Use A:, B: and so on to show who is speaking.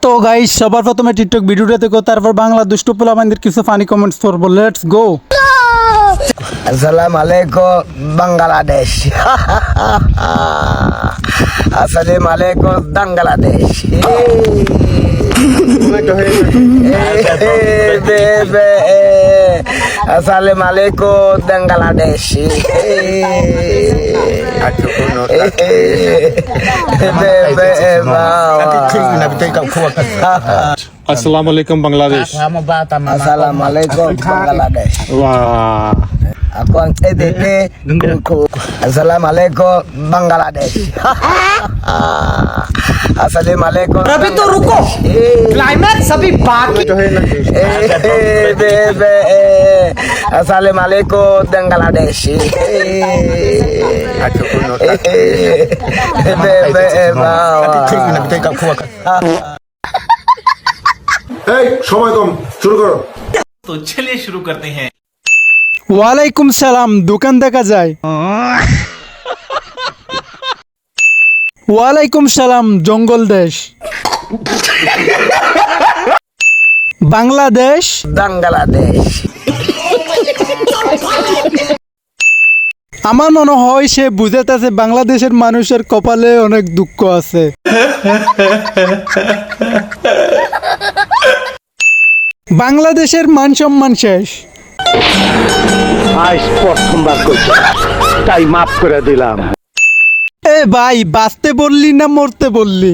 A: তো গাইস সবার প্রথমে টিকটক ভিডিওটা দেখো, তারপর বাংলা দুষ্টু পোলাপানদের কিছু ফানি কমেন্টস করবো। Let's go.
B: আসসালামু আলাইকুম বাংলাদেশ। আসসালামু আলাইকুম বাংলাদেশ। আসসালামু আলাইকুম বাংলাদেশ।
C: अस्सलाम वालेकुम बांग्लादेश।
B: আসসালামু আলাইকুম বাংলাদেশ।
C: वाह
B: Aku Assalamualaikum Bangladesh. Assalamualaikum.
D: अभी तो रुको, क्लाइमैक्स अभी बाकी।
B: Assalamualaikum Bangladesh.
E: এই সময় কম, শুরু করো।
F: तो चलिए शुरू करते हैं।
A: ওয়ালাইকুম সালাম। দোকান দেখা যায়। ওয়ালাইকুম সালাম। জঙ্গল দেশ বাংলাদেশ।
B: Bangladesh.
A: আমার মনে হয় সে বুঝাতেছে বাংলাদেশের মানুষের কপালে অনেক দুঃখ আছে। বাংলাদেশের মান সম্মান শেষ।
G: আজ প্রথমবার করছি, তাই মাফ করে দিলাম।
A: এ ভাই, বাঁচতে বললি না মরতে বললি?